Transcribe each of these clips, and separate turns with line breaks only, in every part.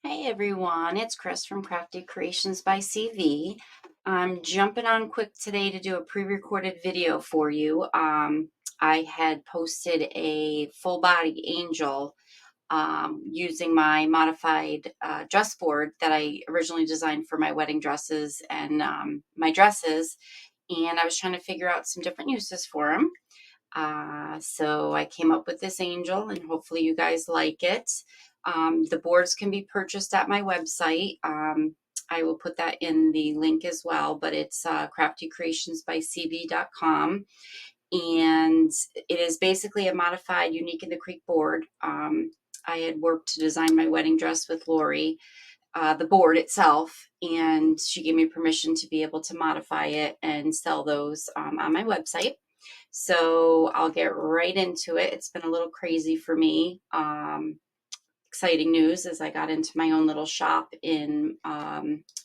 Hey everyone, it's Chris from Crafty Creations by CV. I'm jumping on quick today to do a pre-recorded video for you. I had posted a full body angel using my modified dress board that I originally designed for my wedding dresses and my dresses, and I was trying to figure out some different uses for them. So I came up with this angel, and hopefully you guys like it. The boards can be purchased at my website. I will put that in the link as well, but it's craftycreationsbycv.com. And it is basically a modified Unique in the Creek board. I had worked to design my wedding dress with Lori, the board itself, and she gave me permission to be able to modify it and sell those on my website. So I'll get right into it. It's been a little crazy for me. Exciting news is I got into my own little shop in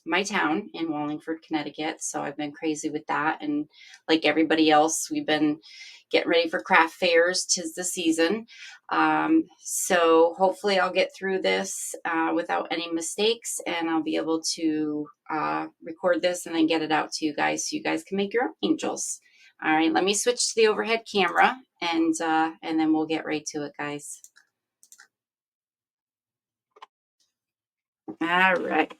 my town in Wallingford, Connecticut. So I've been crazy with that. And like everybody else, we've been getting ready for craft fairs. 'Tis the season. So hopefully I'll get through this without any mistakes, and I'll be able to record this and then get it out to you guys so you guys can make your own angels. All right, let me switch to the overhead camera, and then we'll get right to it, guys. All right.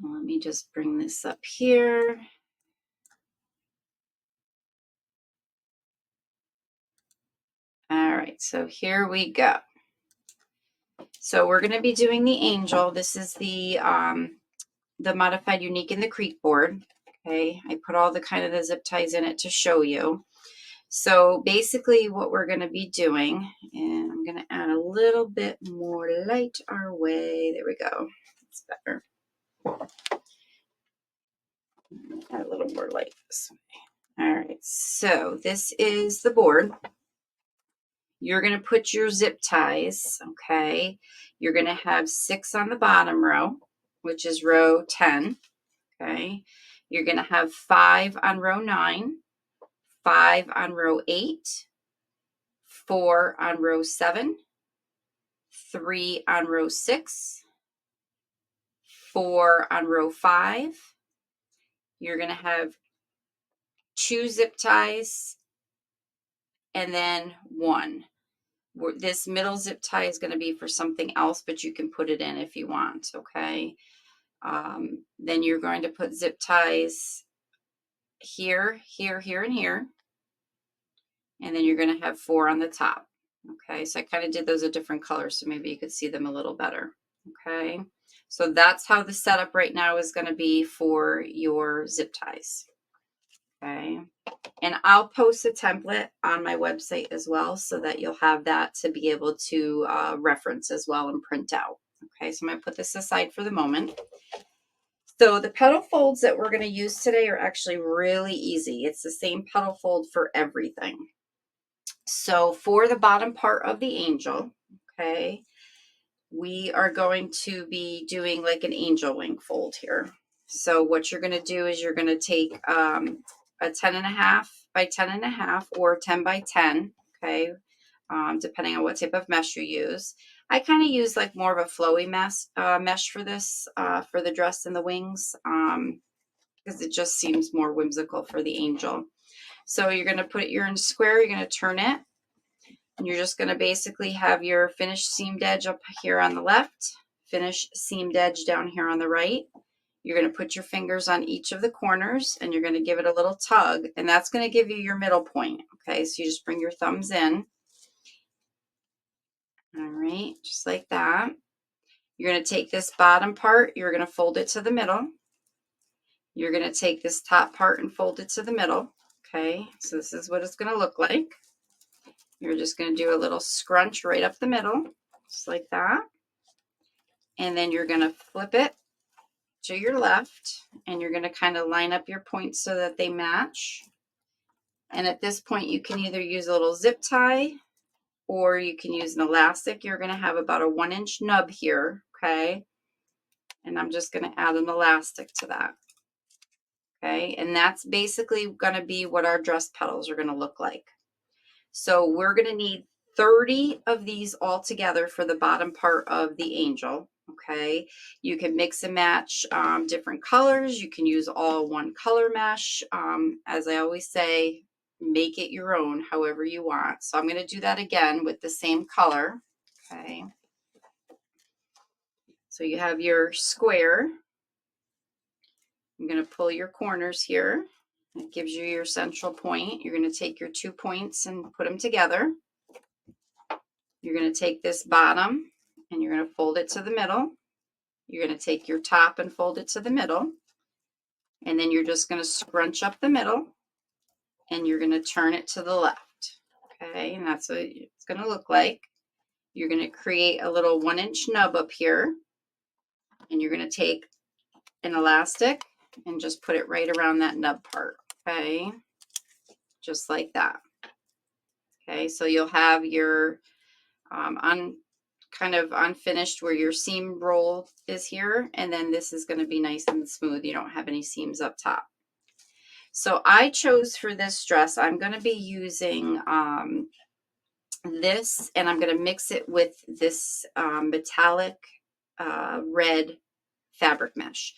Let me just bring this up here. All right, so here we go. So we're going to be doing the angel. This is the modified Unique in the Creek board. Okay, I put all the kind of the zip ties in it to show you. So basically what we're going to be doing, and I'm going to add a little bit more light our way. There we go. It's better. Add a little more light this way. All right, so this is the board. You're going to put your zip ties, okay? You're going to have 6 on the bottom row, which is row 10, okay? You're going to have 5 on row 9, 5 on row 8, 4 on row 7, 3 on row 6, 4 on row 5. You're going to have 2 zip ties and then 1. This middle zip tie is going to be for something else, but you can put it in if you want, okay? Then you're going to put zip ties here, here, here, and here. And then you're going to have 4 on the top. Okay, so I kind of did those a different color, so maybe you could see them a little better. Okay, so that's how the setup right now is going to be for your zip ties. Okay, and I'll post a template on my website as well so that you'll have that to be able to reference as well and print out. Okay, so I'm going to put this aside for the moment. So the petal folds that we're going to use today are actually really easy. It's the same petal fold for everything. So for the bottom part of the angel, okay, we are going to be doing like an angel wing fold here. So what you're going to do is you're going to take a 10.5 by 10.5 or 10 by 10, okay, depending on what type of mesh you use. I kind of use like more of a flowy mesh for this, for the dress and the wings, because it just seems more whimsical for the angel. So you're going to put your in square, you're going to turn it, and you're just going to basically have your finished seamed edge up here on the left, finished seamed edge down here on the right. You're going to put your fingers on each of the corners, and you're going to give it a little tug, and that's going to give you your middle point. Okay, so you just bring your thumbs in. All right, just like that. You're going to take this bottom part, you're going to fold it to the middle. You're going to take this top part and fold it to the middle. Okay, so this is what it's going to look like. You're just going to do a little scrunch right up the middle, just like that. And then you're going to flip it to your left, and you're going to kind of line up your points so that they match. And at this point, you can either use a little zip tie or you can use an elastic. You're going to have about a 1-inch nub here, okay? And I'm just going to add an elastic to that. Okay, and that's basically going to be what our dress petals are going to look like. So we're going to need 30 of these all together for the bottom part of the angel. Okay, you can mix and match different colors. You can use all one color mesh. As I always say, make it your own however you want. So I'm going to do that again with the same color. Okay, so you have your square. I'm going to pull your corners here. It gives you your central point. You're going to take your 2 points and put them together. You're going to take this bottom and you're going to fold it to the middle. You're going to take your top and fold it to the middle. And then you're just going to scrunch up the middle and you're going to turn it to the left. Okay, and that's what it's going to look like. You're going to create a little 1-inch nub up here. And you're going to take an elastic and just put it right around that nub part. Okay, just like that. Okay, so you'll have your kind of unfinished where your seam roll is here, and then this is going to be nice and smooth. You don't have any seams up top. So I chose for this dress, I'm going to be using this, and I'm going to mix it with this metallic red fabric mesh.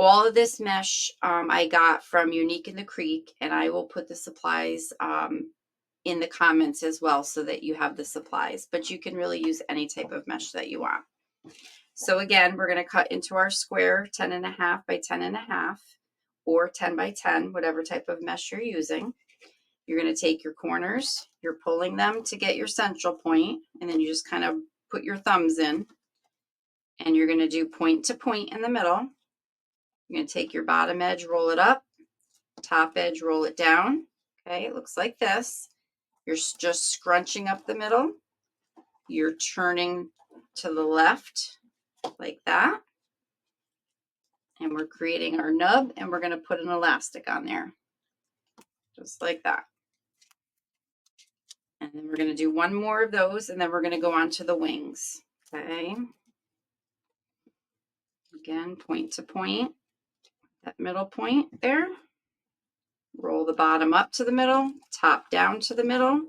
All of this mesh I got from Unique in the Creek, and I will put the supplies in the comments as well so that you have the supplies, but you can really use any type of mesh that you want. So again, we're going to cut into our square 10.5 by 10.5 or 10 by 10, whatever type of mesh you're using. You're going to take your corners, you're pulling them to get your central point, and then you just kind of put your thumbs in, and you're going to do point to point in the middle. You're going to take your bottom edge, roll it up, top edge, roll it down. Okay, it looks like this. You're just scrunching up the middle. You're turning to the left like that. And we're creating our nub, and we're going to put an elastic on there. Just like that. And then we're going to do one more of those, and then we're going to go on to the wings. Okay. Again, point to point, that middle point there. Roll the bottom up to the middle, top down to the middle,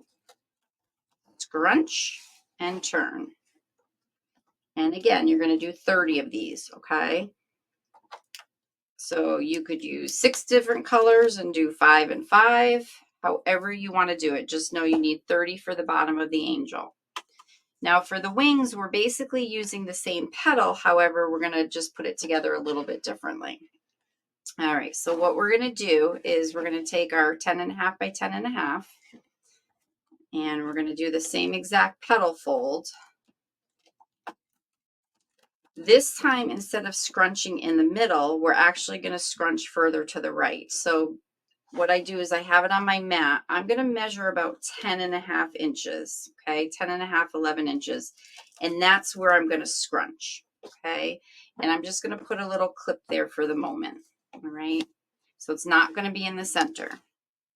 scrunch, and turn. And again, you're going to do 30 of these, okay? So you could use 6 different colors and do 5 and 5, however you want to do it. Just know you need 30 for the bottom of the angel. Now for the wings, we're basically using the same petal. However, we're going to just put it together a little bit differently. All right, so what we're going to do is we're going to take our 10.5 by 10.5, and we're going to do the same exact petal fold. This time, instead of scrunching in the middle, we're actually going to scrunch further to the right. So what I do is I have it on my mat. I'm going to measure about 10.5 inches, okay, 10.5, 11 inches, and that's where I'm going to scrunch, okay, and I'm just going to put a little clip there for the moment, all right, so it's not going to be in the center.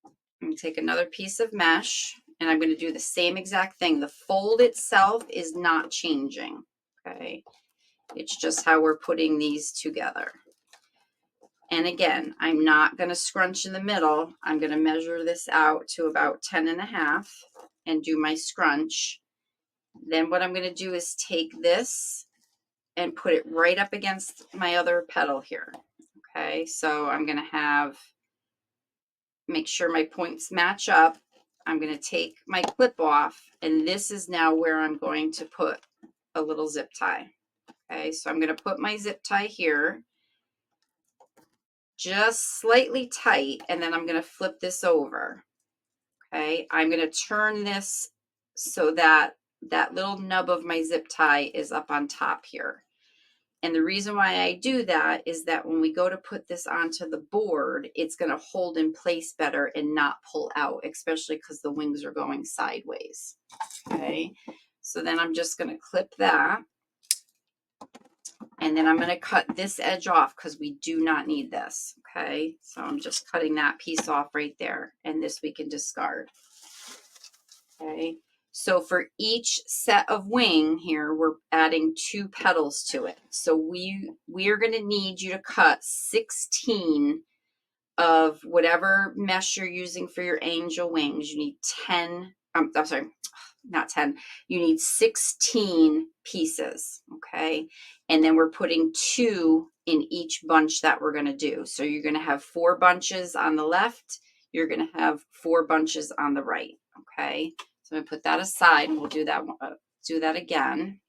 I'm going to take another piece of mesh, and I'm going to do the same exact thing. The fold itself is not changing, okay, it's just how we're putting these together. And again, I'm not going to scrunch in the middle. I'm going to measure this out to about 10.5 and do my scrunch. Then what I'm going to do is take this and put it right up against my other petal here. Okay, so I'm going to make sure my points match up. I'm going to take my clip off, and this is now where I'm going to put a little zip tie. Okay, so I'm going to put my zip tie here, just slightly tight, and then I'm going to flip this over. Okay, I'm going to turn this so that that little nub of my zip tie is up on top here. And the reason why I do that is that when we go to put this onto the board, it's going to hold in place better and not pull out, especially because the wings are going sideways. Okay, so then I'm just going to clip that. And then I'm going to cut this edge off because we do not need this. Okay, so I'm just cutting that piece off right there, and this we can discard. Okay, so for each set of wing here, we're adding 2 petals to it. So we are going to need you to cut 16 of whatever mesh you're using for your angel wings. You need 10, I'm sorry, not 10, you need 16 pieces, okay? And then we're putting 2 in each bunch that we're gonna do. So you're gonna have 4 bunches on the left, you're gonna have 4 bunches on the right, okay? So I'm gonna put that aside and we'll do that again.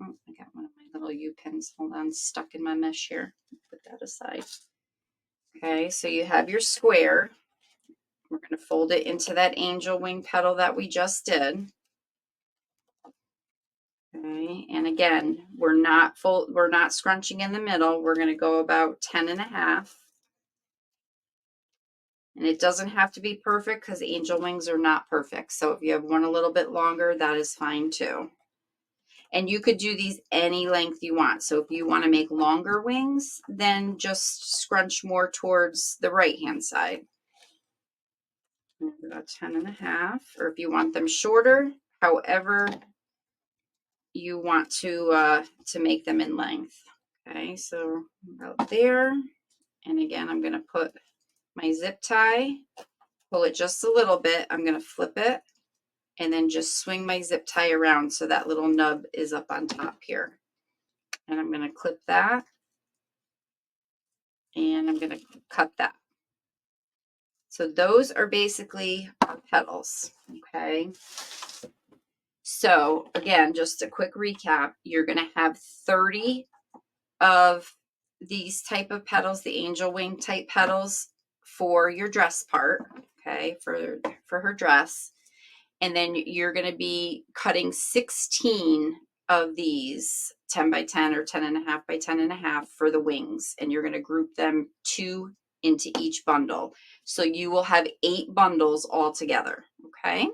Oh, I got one of my little U-pins, hold on, stuck in my mesh here. Put that aside. Okay, so you have your square. We're going to fold it into that angel wing petal that we just did. Okay, and again, we're not scrunching in the middle. We're going to go about 10.5. And it doesn't have to be perfect because angel wings are not perfect. So if you have one a little bit longer, that is fine too. And you could do these any length you want. So if you want to make longer wings, then just scrunch more towards the right-hand side. About 10.5, or if you want them shorter, however you want to make them in length. Okay, so about there. And again, I'm going to put my zip tie, pull it just a little bit. I'm going to flip it and then just swing my zip tie around so that little nub is up on top here. And I'm going to clip that and I'm going to cut that. So those are basically our petals, okay? So again, just a quick recap, you're going to have 30 of these type of petals, the angel wing type petals for your dress part, okay, for her dress. And then you're going to be cutting 16 of these 10 by 10 or 10.5 by 10.5 for the wings. And you're going to group them 2 into each bundle. So you will have 8 bundles all together, okay?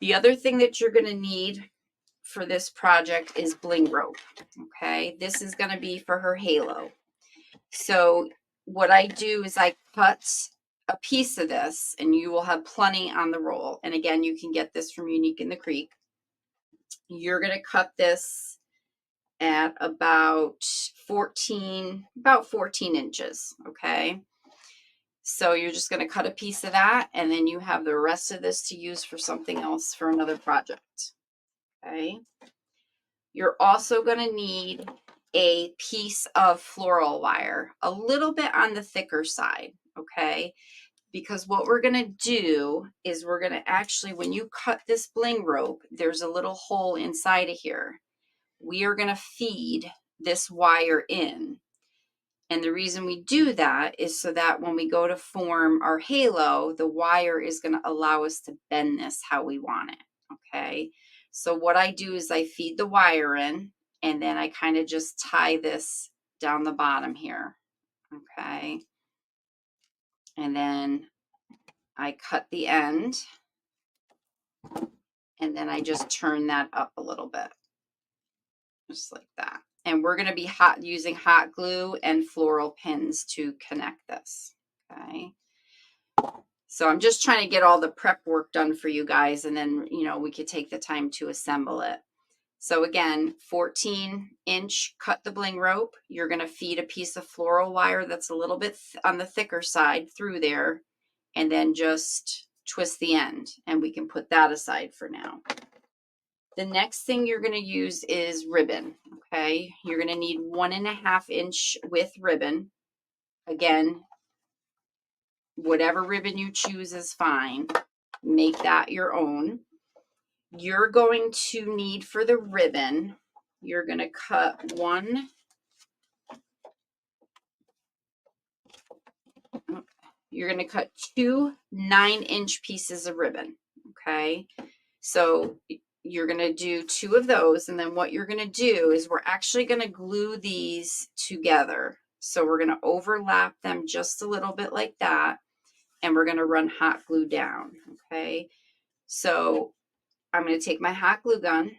The other thing that you're going to need for this project is bling rope, okay? This is going to be for her halo. So what I do is I cut a piece of this, and you will have plenty on the roll. And again, you can get this from Unique in the Creek. You're going to cut this at about 14 inches, okay? So you're just going to cut a piece of that, and then you have the rest of this to use for something else for another project, okay? You're also going to need a piece of floral wire, a little bit on the thicker side, okay? Because what we're going to do is we're going to actually, when you cut this bling rope, there's a little hole inside of here. We are going to feed this wire in. And the reason we do that is so that when we go to form our halo, the wire is going to allow us to bend this how we want it, okay? So what I do is I feed the wire in, and then I kind of just tie this down the bottom here, okay? And then I cut the end, and then I just turn that up a little bit, just like that. And we're going to be using hot glue and floral pins to connect this, okay? So I'm just trying to get all the prep work done for you guys, and then, you know, we could take the time to assemble it. So again, 14-inch cut the bling rope. You're going to feed a piece of floral wire that's a little bit on the thicker side through there, and then just twist the end, and we can put that aside for now. The next thing you're going to use is ribbon, okay? You're going to need 1.5-inch width ribbon. Again, whatever ribbon you choose is fine. Make that your own. You're going to need for the ribbon, you're going to cut you're going to cut 2 9-inch pieces of ribbon, okay? So you're going to do 2 of those, and then what you're going to do is we're actually going to glue these together. So we're going to overlap them just a little bit like that, and we're going to run hot glue down, okay? So I'm going to take my hot glue gun,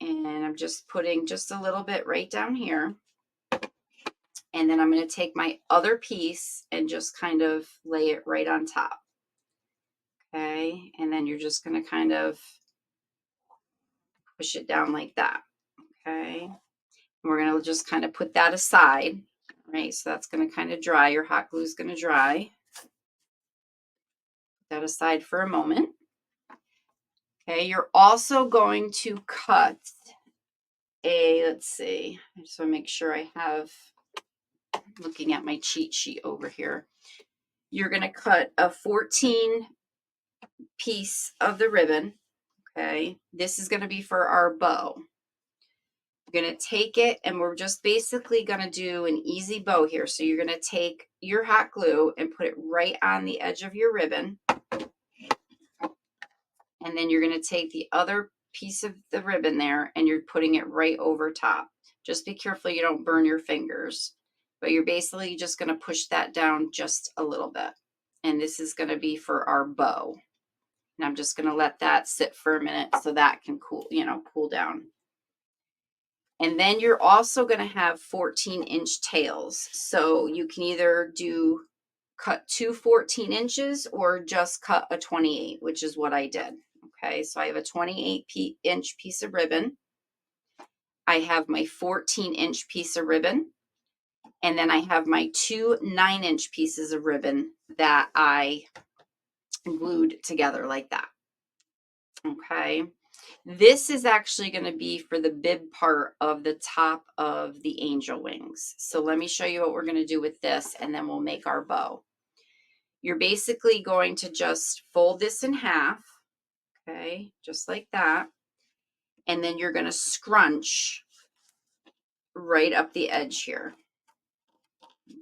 and I'm just putting just a little bit right down here. And then I'm going to take my other piece and just kind of lay it right on top. Okay, and then you're just going to kind of push it down like that. Okay, and we're going to just kind of put that aside. Right, so that's going to kind of dry. Your hot glue is going to dry. Put that aside for a moment. Okay, you're also going to cut a, let's see, I just want to make sure I have, looking at my cheat sheet over here. You're going to cut a 14 piece of the ribbon. Okay, this is going to be for our bow. You're going to take it, and we're just basically going to do an easy bow here. So you're going to take your hot glue and put it right on the edge of your ribbon. And then you're going to take the other piece of the ribbon there, and you're putting it right over top. Just be careful you don't burn your fingers. But you're basically just going to push that down just a little bit. And this is going to be for our bow. And I'm just going to let that sit for a minute so that can cool, cool down. And then you're also going to have 14-inch tails. So you can either cut two 14 inches or just cut a 28, which is what I did. Okay, so I have a 28-inch piece of ribbon. I have my 14-inch piece of ribbon. And then I have my two 9-inch pieces of ribbon that I glued together like that. Okay. This is actually going to be for the bib part of the top of the angel wings. So let me show you what we're going to do with this, and then we'll make our bow. You're basically going to just fold this in half, okay, just like that. And then you're going to scrunch right up the edge here.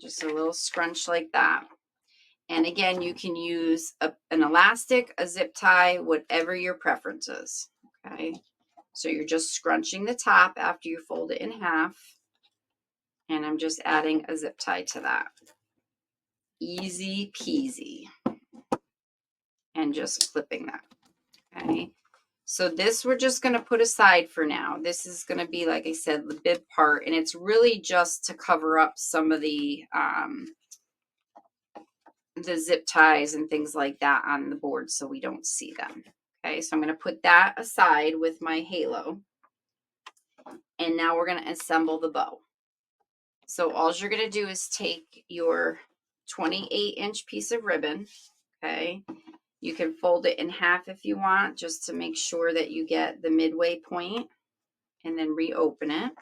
Just a little scrunch like that. And again, you can use an elastic, a zip tie, whatever your preference is, okay? So you're just scrunching the top after you fold it in half. And I'm just adding a zip tie to that. Easy peasy. And just clipping that, okay? So this we're just going to put aside for now. This is going to be, like I said, the bib part. And it's really just to cover up some of the zip ties and things like that on the board so we don't see them. Okay, so I'm going to put that aside with my halo. And now we're going to assemble the bow. So all you're going to do is take your 28-inch piece of ribbon, okay? You can fold it in half if you want, just to make sure that you get the midway point, and then reopen it.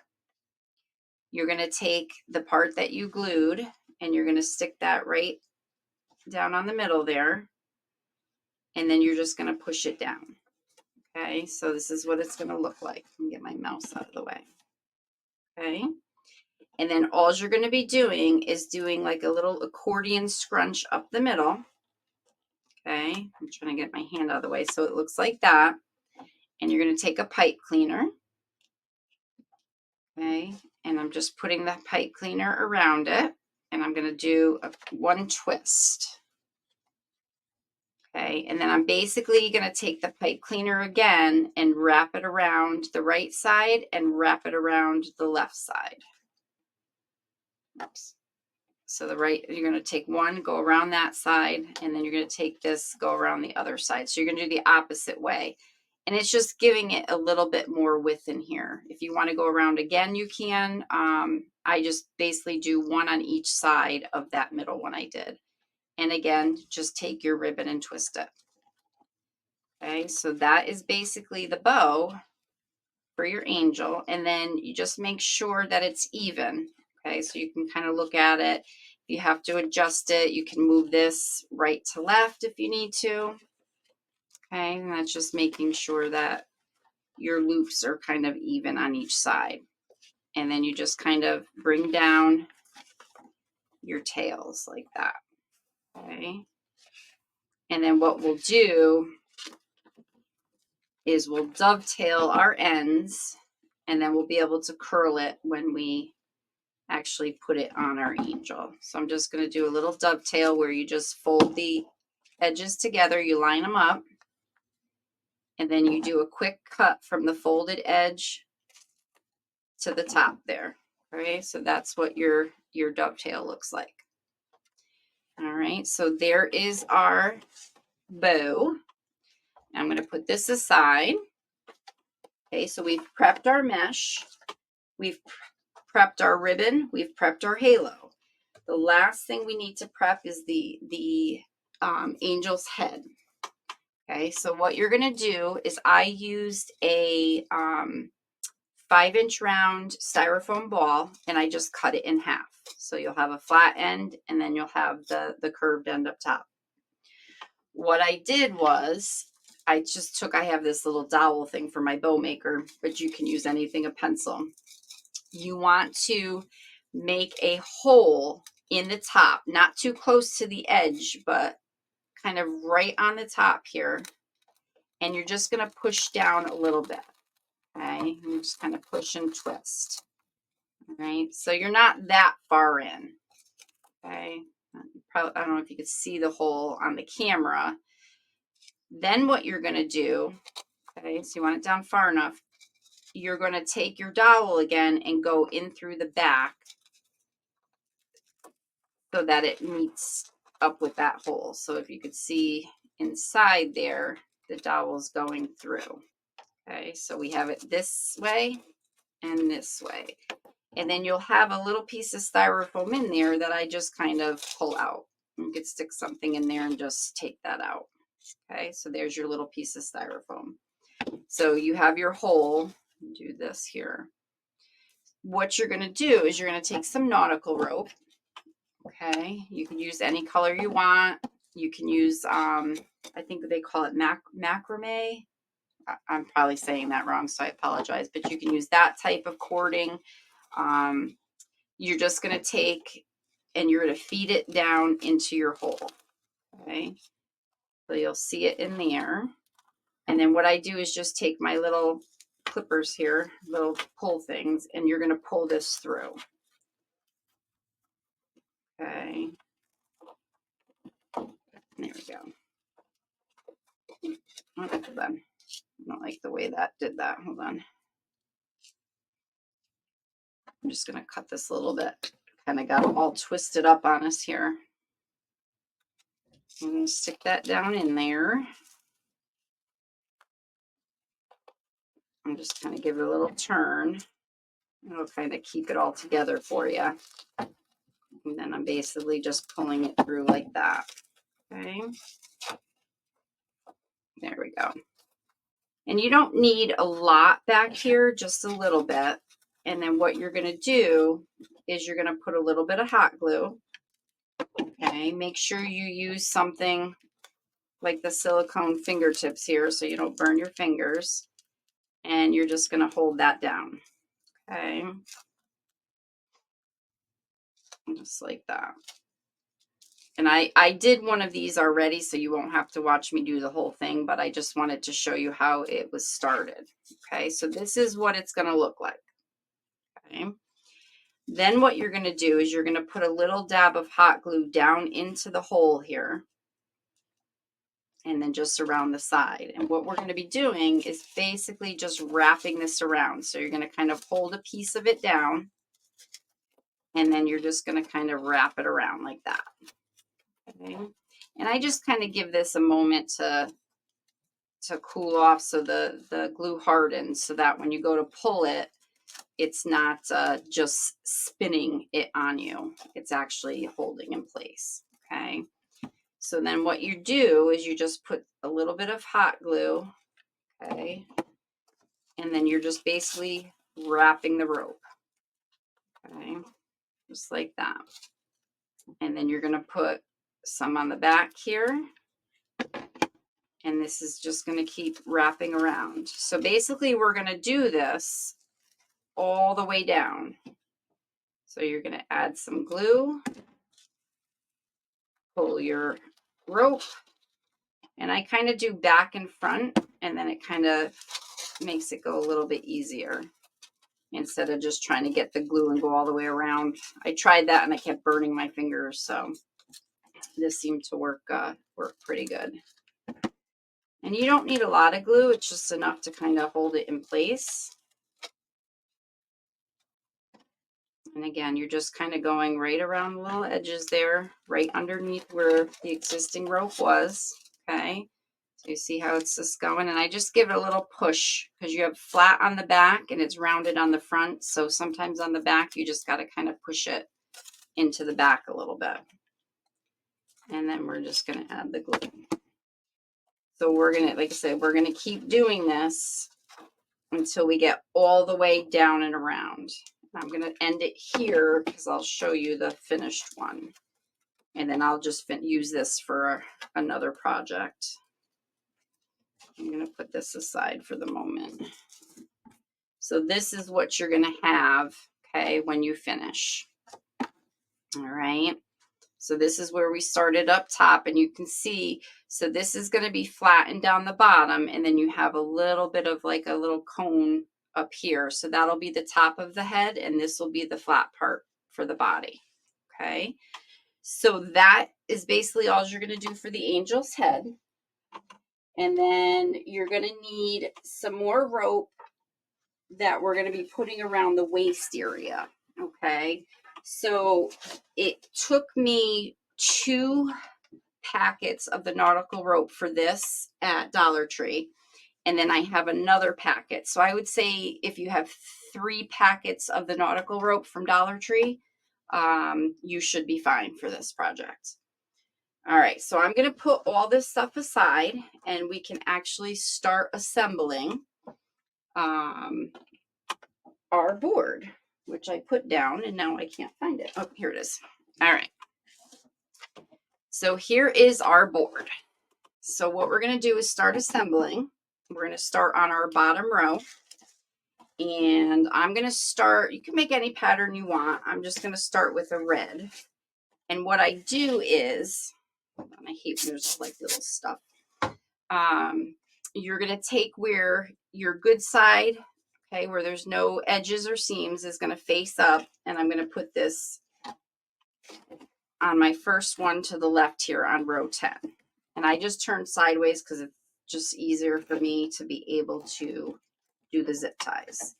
You're going to take the part that you glued, and you're going to stick that right down on the middle there, and then you're just going to push it down. Okay, so this is what it's going to look like. Let me get my mouse out of the way. Okay. And then all you're going to be doing is doing like a little accordion scrunch up the middle. Okay, I'm trying to get my hand out of the way so it looks like that. And you're going to take a pipe cleaner. Okay, and I'm just putting the pipe cleaner around it. And I'm going to do one twist. Okay, and then I'm basically going to take the pipe cleaner again and wrap it around the right side and wrap it around the left side. Oops. So you're going to take one, go around that side, and then you're going to take this, go around the other side. So you're going to do the opposite way. And it's just giving it a little bit more width in here. If you want to go around again, you can. I just basically do one on each side of that middle one I did. And again, just take your ribbon and twist it. Okay, so that is basically the bow for your angel. And then you just make sure that it's even. Okay, so you can kind of look at it. If you have to adjust it, you can move this right to left if you need to. Okay, and that's just making sure that your loops are kind of even on each side. And then you just kind of bring down your tails like that. Okay, and then what we'll do is we'll dovetail our ends, and then we'll be able to curl it when we actually put it on our angel. So I'm just going to do a little dovetail where you just fold the edges together, you line them up, and then you do a quick cut from the folded edge to the top there. All right, so that's what your dovetail looks like. All right, so there is our bow. I'm going to put this aside. Okay, so we've prepped our mesh, we've prepped our ribbon, we've prepped our halo. The last thing we need to prep is the angel's head. Okay, so what you're gonna do is I used a 5-inch round styrofoam ball and I just cut it in half. So you'll have a flat end and then you'll have the curved end up top. What I did was I have this little dowel thing for my bow maker, but you can use anything, a pencil. You want to make a hole in the top, not too close to the edge, but kind of right on the top here. And you're just going to push down a little bit. Okay, and just kind of push and twist. All right, so you're not that far in. Okay, probably, I don't know if you could see the hole on the camera. Then what you're going to do, okay, so you want it down far enough, you're going to take your dowel again and go in through the back so that it meets up with that hole. So if you could see inside there, the dowel's going through. Okay, so we have it this way and this way. And then you'll have a little piece of styrofoam in there that I just kind of pull out. You could stick something in there and just take that out. Okay, so there's your little piece of styrofoam. So you have your hole. Do this here. What you're going to do is you're going to take some nautical rope. Okay, you can use any color you want. You can use, I think they call it macrame. I'm probably saying that wrong, so I apologize. But you can use that type of cording. You're just going to take and you're going to feed it down into your hole. Okay, so you'll see it in there. And then what I do is just take my little clippers here, little pull things, and you're going to pull this through. Okay, there we go. Oh, hold on. I don't like the way that did that. Hold on. I'm just going to cut this a little bit. Kind of got it all twisted up on us here. I'm going to stick that down in there. I'm just kind of give it a little turn. It'll kind of keep it all together for you. And then I'm basically just pulling it through like that. Okay. There we go. And you don't need a lot back here, just a little bit. And then what you're going to do is you're going to put a little bit of hot glue. Okay. Make sure you use something like the silicone fingertips here so you don't burn your fingers. And you're just going to hold that down. Okay. Just like that. And I did one of these already, so you won't have to watch me do the whole thing, but I just wanted to show you how it was started. Okay, so this is what it's going to look like. Okay. Then what you're going to do is you're going to put a little dab of hot glue down into the hole here. And then just around the side. And what we're going to be doing is basically just wrapping this around. So you're going to kind of hold a piece of it down. And then you're just going to kind of wrap it around like that. Okay. And I just kind of give this a moment to cool off so the glue hardens so that when you go to pull it, it's not just spinning it on you. It's actually holding in place. Okay. So then what you do is you just put a little bit of hot glue. Okay. And then you're just basically wrapping the rope. Okay. Just like that. And then you're going to put some on the back here. And this is just going to keep wrapping around. So basically we're going to do this all the way down. So you're going to add some glue, pull your rope, and I kind of do back and front, and then it kind of makes it go a little bit easier instead of just trying to get the glue and go all the way around. I tried that and I kept burning my fingers, so this seemed to work pretty good. And you don't need a lot of glue. It's just enough to kind of hold it in place. And again, you're just kind of going right around the little edges there, right underneath where the existing rope was. Okay. So you see how it's just going. And I just give it a little push because you have flat on the back and it's rounded on the front. So sometimes on the back, you just got to kind of push it into the back a little bit. And then we're just going to add the glue. So we're gonna, like I said, we're gonna keep doing this until we get all the way down and around. I'm gonna end it here because I'll show you the finished one. And then I'll just use this for another project. I'm gonna put this aside for the moment. So this is what you're gonna have, okay, when you finish. All right. So this is where we started up top, and you can see, so this is going to be flattened down the bottom, and then you have a little bit of like a little cone up here. So that'll be the top of the head, and this will be the flat part for the body. Okay. So that is basically all you're going to do for the angel's head. And then you're going to need some more rope that we're going to be putting around the waist area. Okay. So it took me 2 packets of the nautical rope for this at Dollar Tree, and then I have another packet. So I would say if you have 3 packets of the nautical rope from Dollar Tree, you should be fine for this project. All right, so I'm going to put all this stuff aside, and we can actually start assembling our board, which I put down, and now I can't find it. Oh, here it is. All right. So here is our board. So what we're going to do is start assembling. We're going to start on our bottom row. And I'm going to start, you can make any pattern you want. I'm just going to start with a red. And what I do is, I hate when there's like little stuff. You're going to take where your good side, okay, where there's no edges or seams, is going to face up. And I'm going to put this on my first one to the left here on row 10. And I just turn sideways because it's just easier for me to be able to do the zip ties.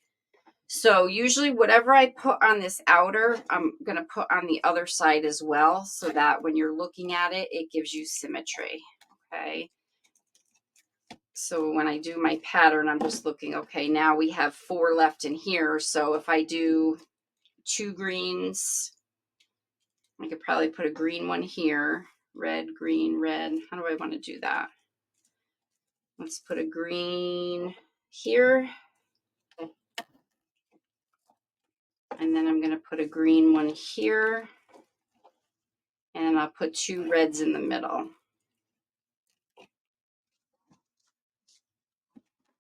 So usually whatever I put on this outer, I'm going to put on the other side as well, so that when you're looking at it, it gives you symmetry. Okay. So when I do my pattern, I'm just looking, okay, now we have 4 left in here. So if I do 2 greens, I could probably put a green one here. Red, green, red. How do I want to do that? Let's put a green here. And then I'm going to put a green one here. And I'll put 2 reds in the middle.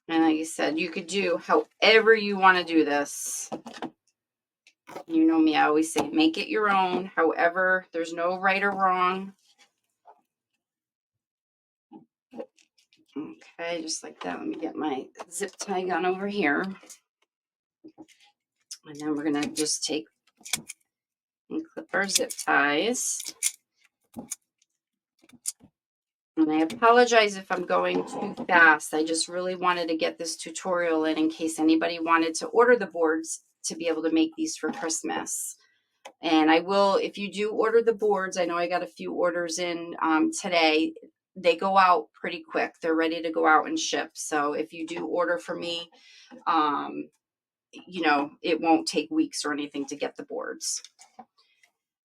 And like I said, you could do however you want to do this. You know me, I always say make it your own. However, there's no right or wrong. Okay, just like that. Let me get my zip tie gun over here. And then we're going to just take and clip our zip ties. And I apologize if I'm going too fast. I just really wanted to get this tutorial in case anybody wanted to order the boards to be able to make these for Christmas. And I will, if you do order the boards, I know I got a few orders in today. They go out pretty quick. They're ready to go out and ship. So if you do order from me, you know, it won't take weeks or anything to get the boards.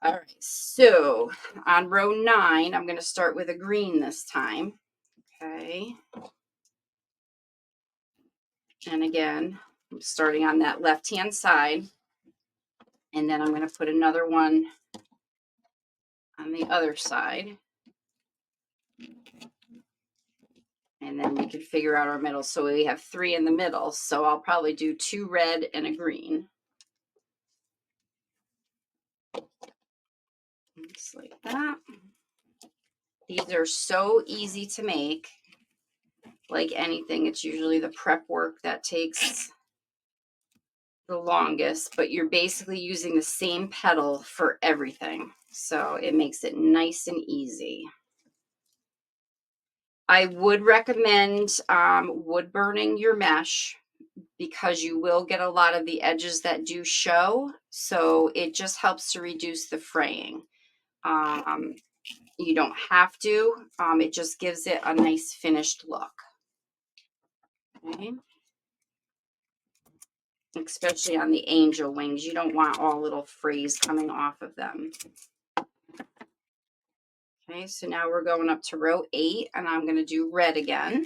All right, so on row 9, I'm going to start with a green this time. Okay. And again, I'm starting on that left-hand side. And then I'm going to put another one on the other side. And then we can figure out our middle. So we have 3 in the middle. So I'll probably do 2 red and a green. Just like that. These are so easy to make. Like anything, it's usually the prep work that takes the longest, but you're basically using the same petal for everything. So it makes it nice and easy. I would recommend wood burning your mesh because you will get a lot of the edges that do show. So it just helps to reduce the fraying. You don't have to. It just gives it a nice finished look. Okay. Especially on the angel wings. You don't want all little frays coming off of them. Okay, so now we're going up to row 8, and I'm going to do red again.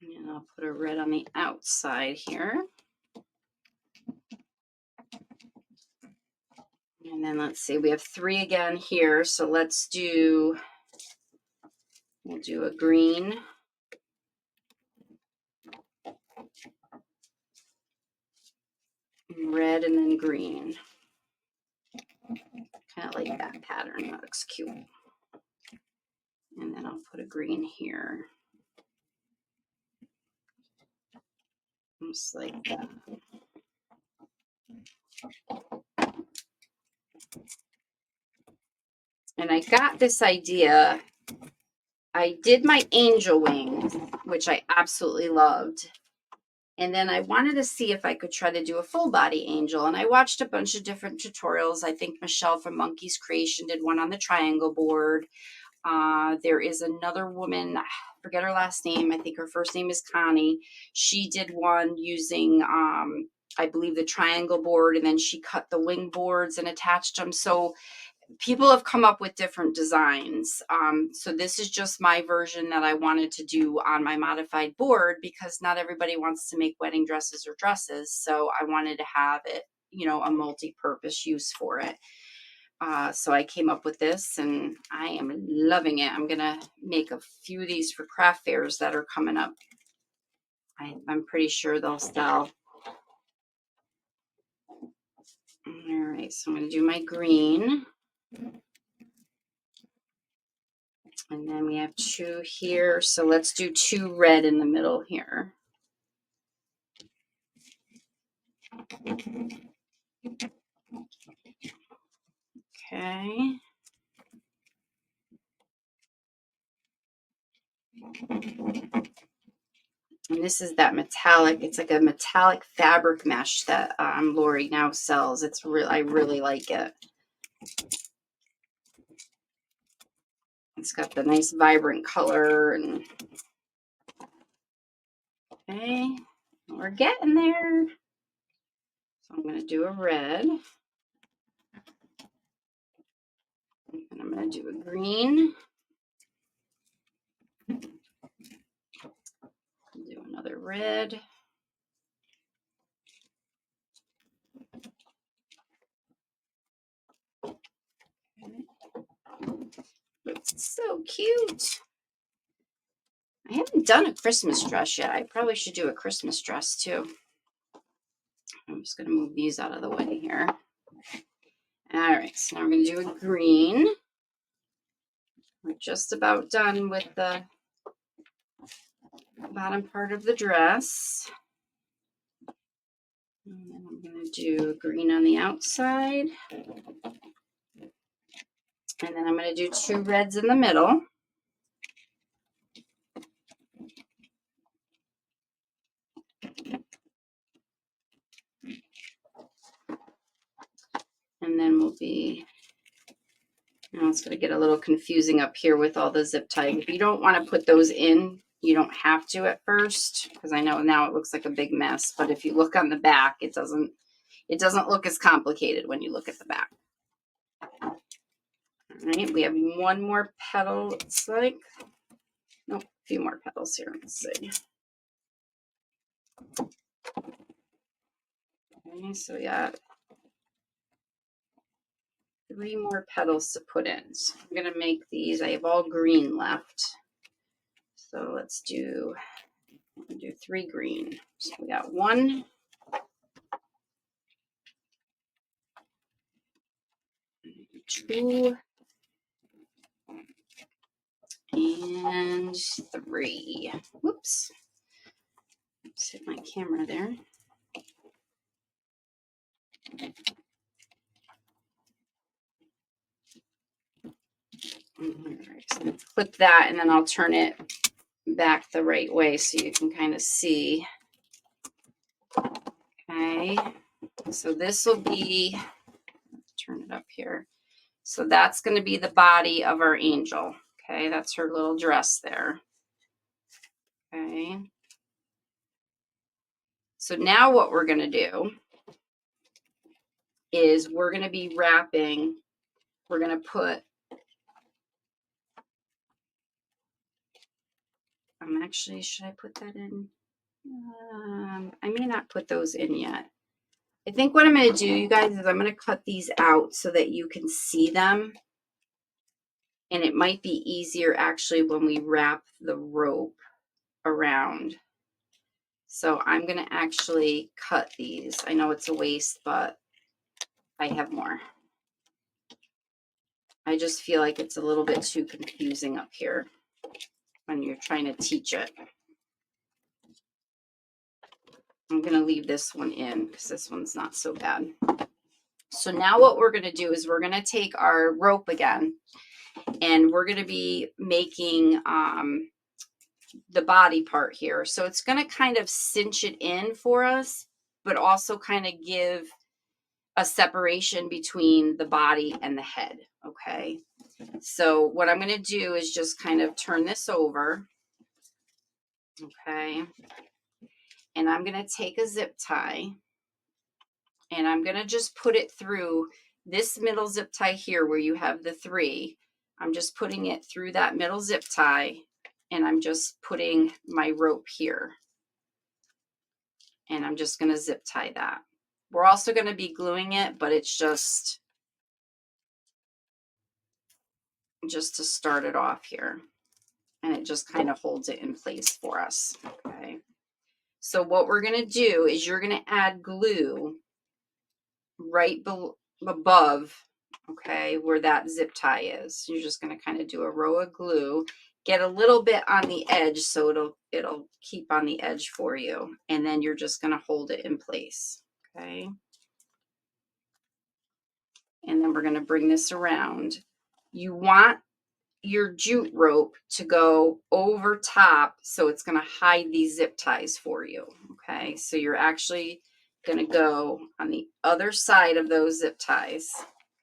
And I'll put a red on the outside here. And then let's see, we have 3 again here. So let's do, we'll do a green. Red and then green. Kind of like that pattern. That looks cute. And then I'll put a green here. Just like that. And I got this idea. I did my angel wings, which I absolutely loved. And then I wanted to see if I could try to do a full body angel. And I watched a bunch of different tutorials. I think Michelle from Monkey's Creation did one on the triangle board. There is another woman, I forget her last name. I think her first name is Connie. She did one using, I believe, the triangle board, and then she cut the wing boards and attached them. So people have come up with different designs. So this is just my version that I wanted to do on my modified board, because not everybody wants to make wedding dresses or dresses. So I wanted to have it, you know, a multi-purpose use for it. So I came up with this, and I am loving it. I'm going to make a few of these for craft fairs that are coming up. I'm pretty sure they'll sell. All right, so I'm going to do my green. And then we have 2 here. So let's do 2 red in the middle here. Okay. And this is that metallic. It's like a metallic fabric mesh that Lori now sells. It's I really like it. It's got the nice vibrant color. And okay, we're getting there. So I'm going to do a red. And I'm going to do a green. Do another red. It's so cute. I haven't done a Christmas dress yet. I probably should do a Christmas dress too. I'm just going to move these out of the way here. All right, so now we're going to do a green. We're just about done with the bottom part of the dress. And then I'm going to do green on the outside. And then I'm going to do 2 reds in the middle. And then we'll be, now it's going to get a little confusing up here with all the zip ties. If you don't want to put those in, you don't have to at first, because I know now it looks like a big mess. But if you look on the back, it doesn't look as complicated when you look at the back. All right, we have 1 more petal. It's like, nope, a few more petals here. Let's see. Okay, so we got 3 more petals to put in. So I'm going to make these. I have all green left. So let's do 3 green. So we got 1, 2, and 3. Whoops. Let's hit my camera there. All right, so let's clip that, and then I'll turn it back the right way so you can kind of see. Okay, so this will be, turn it up here. So that's going to be the body of our angel. Okay, that's her little dress there. Okay. So now what we're going to do is we're going to be wrapping, we're going to put, actually, should I put that in? I may not put those in yet. I think what I'm going to do, you guys, is I'm going to cut these out so that you can see them. And it might be easier actually when we wrap the rope around. So I'm going to actually cut these. I know it's a waste, but I have more. I just feel like it's a little bit too confusing up here when you're trying to teach it. I'm going to leave this one in because this one's not so bad. So now what we're going to do is we're going to take our rope again, and we're going to be making the body part here. So it's going to kind of cinch it in for us, but also kind of give a separation between the body and the head. Okay. So what I'm going to do is just kind of turn this over. Okay. And I'm going to take a zip tie, and I'm going to just put it through this middle zip tie here where you have the 3. I'm just putting it through that middle zip tie, and I'm just putting my rope here. And I'm just going to zip tie that. We're also going to be gluing it, but it's just to start it off here. And it just kind of holds it in place for us. Okay. So what we're going to do is you're going to add glue right above, okay, where that zip tie is. You're just going to kind of do a row of glue, get a little bit on the edge so it'll keep on the edge for you, and then you're just going to hold it in place. Okay. And then we're going to bring this around. You want your jute rope to go over top, so it's going to hide these zip ties for you. Okay, so you're actually going to go on the other side of those zip ties.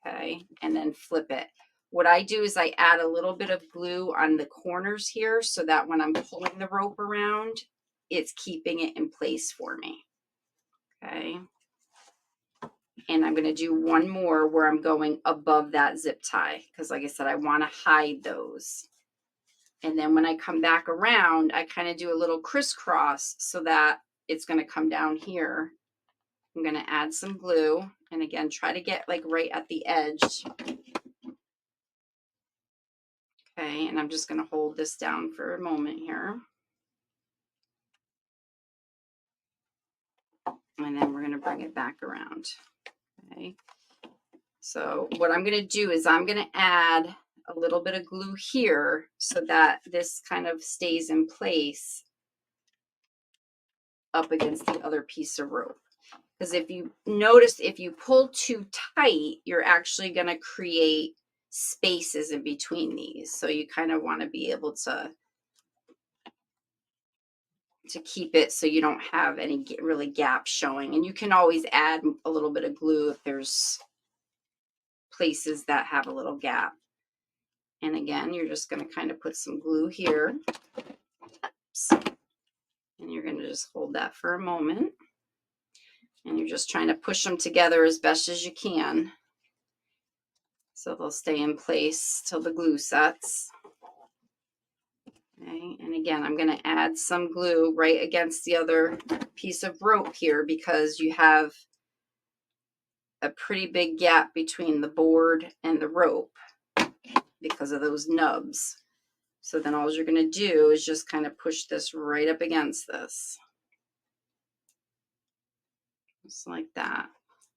Okay, and then flip it. What I do is I add a little bit of glue on the corners here so that when I'm pulling the rope around, it's keeping it in place for me. Okay. And I'm going to do one more where I'm going above that zip tie because, like I said, I want to hide those. And then when I come back around, I kind of do a little crisscross so that it's going to come down here. I'm going to add some glue, and again, try to get like right at the edge. Okay, and I'm just going to hold this down for a moment here. And then we're going to bring it back around. Okay. So what I'm going to do is I'm going to add a little bit of glue here so that this kind of stays in place up against the other piece of rope. Because if you notice, if you pull too tight, you're actually going to create spaces in between these. So you kind of want to be able to keep it so you don't have any really gaps showing. And you can always add a little bit of glue if there's places that have a little gap. And again, you're just going to kind of put some glue here. Oops. And you're going to just hold that for a moment. And you're just trying to push them together as best as you can, so they'll stay in place till the glue sets. Okay, and again, I'm going to add some glue right against the other piece of rope here because you have a pretty big gap between the board and the rope because of those nubs. So then all you're going to do is just kind of push this right up against this. Just like that.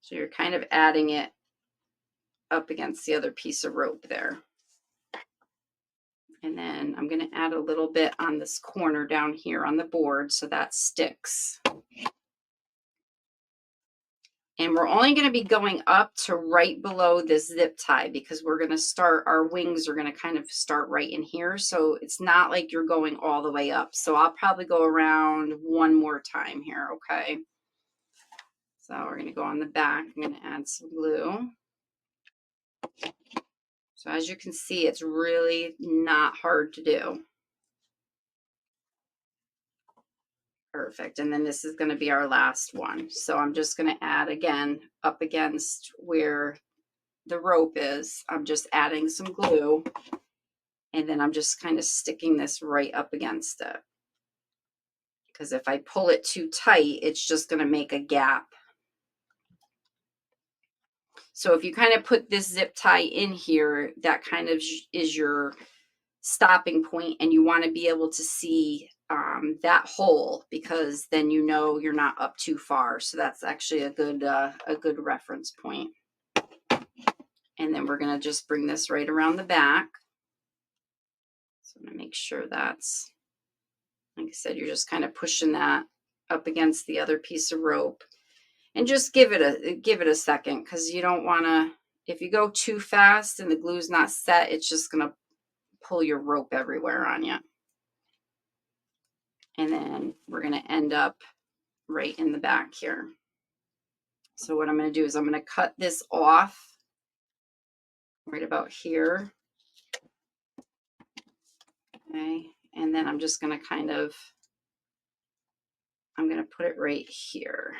So you're kind of adding it up against the other piece of rope there. And then I'm going to add a little bit on this corner down here on the board so that sticks. And we're only going to be going up to right below this zip tie because we're going to start, our wings are going to kind of start right in here. So it's not like you're going all the way up. So I'll probably go around one more time here, okay? So we're going to go on the back. I'm going to add some glue. So as you can see, it's really not hard to do. Perfect. And then this is going to be our last one. So I'm just going to add again up against where the rope is. I'm just adding some glue, and then I'm just kind of sticking this right up against it. Because if I pull it too tight, it's just going to make a gap. So if you kind of put this zip tie in here, that kind of is your stopping point, and you want to be able to see that hole, because then you know you're not up too far. So that's actually a good reference point. And then we're going to just bring this right around the back. So I'm going to make sure that's, like I said, you're just kind of pushing that up against the other piece of rope, and just give it a second, because you don't want to, if you go too fast and the glue's not set, it's just going to pull your rope everywhere on you. And then we're going to end up right in the back here. So what I'm going to do is I'm going to cut this off right about here. Okay. And then I'm just going to I'm going to put it right here.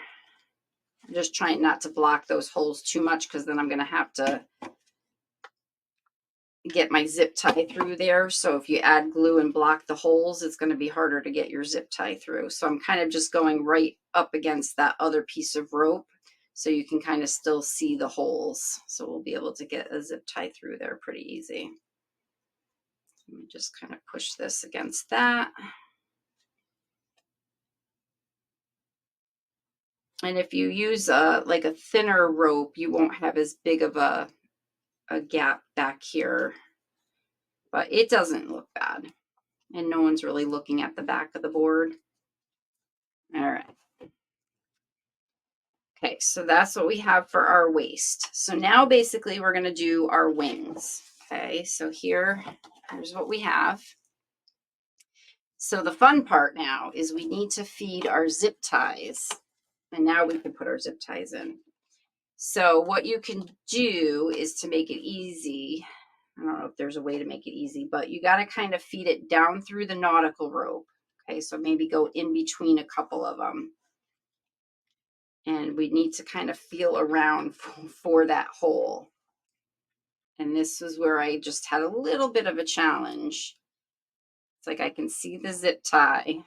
I'm just trying not to block those holes too much, because then I'm going to have to get my zip tie through there. So if you add glue and block the holes, it's going to be harder to get your zip tie through. So I'm kind of just going right up against that other piece of rope, so you can kind of still see the holes. So we'll be able to get a zip tie through there pretty easy. Let me just kind of push this against that. And if you use like a thinner rope, you won't have as big of a gap back here, but it doesn't look bad. And no one's really looking at the back of the board. All right. Okay, so that's what we have for our waist. So now basically we're going to do our wings. Okay, so here's what we have. So the fun part now is we need to feed our zip ties. And now we can put our zip ties in. So what you can do is, to make it easy, I don't know if there's a way to make it easy, but you got to kind of feed it down through the nautical rope. Okay, so maybe go in between a couple of them. And we need to kind of feel around for that hole. And this is where I just had a little bit of a challenge. It's like I can see the zip tie.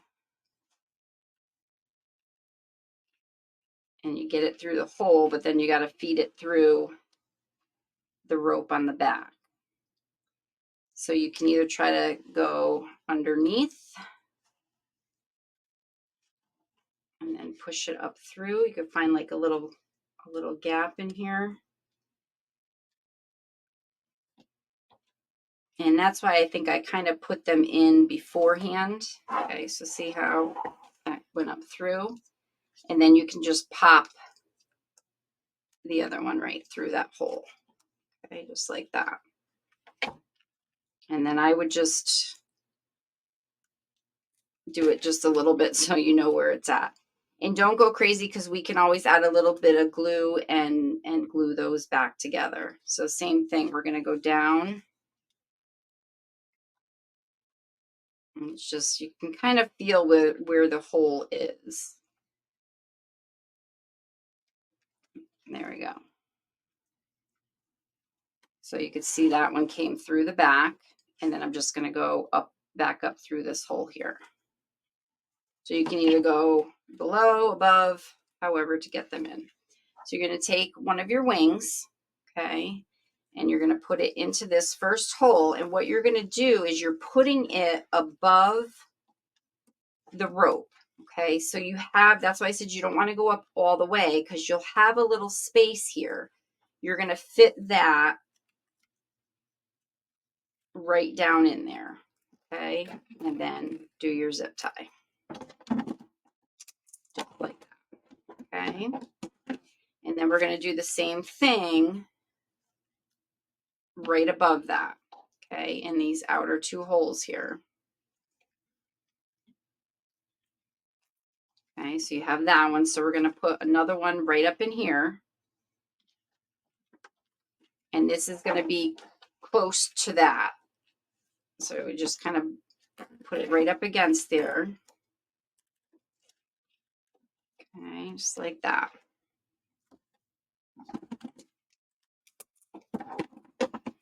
And you get it through the hole, but then you got to feed it through the rope on the back. So you can either try to go underneath and then push it up through. You could find like a little gap in here. And that's why I think I kind of put them in beforehand. Okay, so see how that went up through? And then you can just pop the other one right through that hole. Okay, just like that. And then I would just do it just a little bit so you know where it's at. And don't go crazy, because we can always add a little bit of glue and glue those back together. So same thing, we're going to go down. And it's just, you can kind of feel where the hole is. There we go. So you could see that one came through the back, and then I'm just going to go back up through this hole here. So you can either go below, above, however to get them in. So you're going to take one of your wings, okay, and you're going to put it into this first hole. And what you're going to do is you're putting it above the rope, okay? So you have, that's why I said you don't want to go up all the way, because you'll have a little space here. You're going to fit that right down in there, okay? And then do your zip tie. Just like that, okay? And then we're going to do the same thing right above that, okay, in these outer two holes here. Okay, so you have that one. So we're going to put another one right up in here. And this is going to be close to that. So we just kind of put it right up against there. Okay, just like that.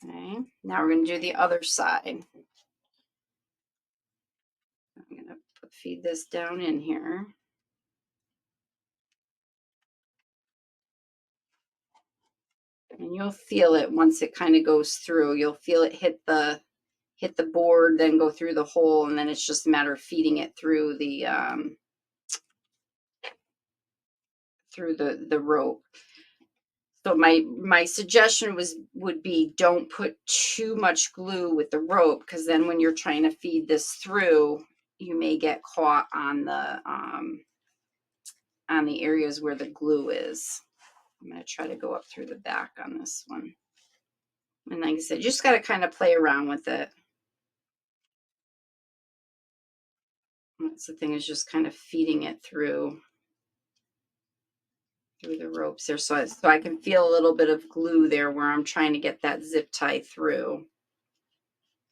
Okay, now we're going to do the other side. I'm going to feed this down in here. And you'll feel it once it kind of goes through. You'll feel it hit the board, then go through the hole, and then it's just a matter of feeding it through the rope. So my suggestion would be don't put too much glue with the rope, because then when you're trying to feed this through, you may get caught on the areas where the glue is. I'm going to try to go up through the back on this one. And like I said, you just got to kind of play around with it. That's the thing, is just kind of feeding it through the ropes there, so I can feel a little bit of glue there where I'm trying to get that zip tie through.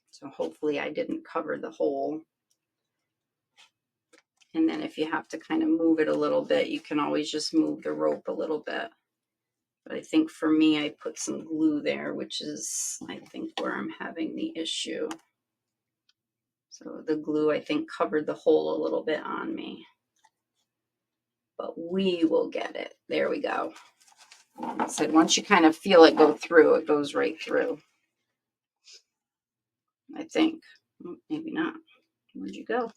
So hopefully I didn't cover the hole. And then if you have to kind of move it a little bit, you can always just move the rope a little bit. But I think for me, I put some glue there, which is, I think, where I'm having the issue. So the glue, I think, covered the hole a little bit on me. But we will get it. There we go. Like I said, once you kind of feel it go through, it goes right through. I think. Well, maybe not. Where'd you go?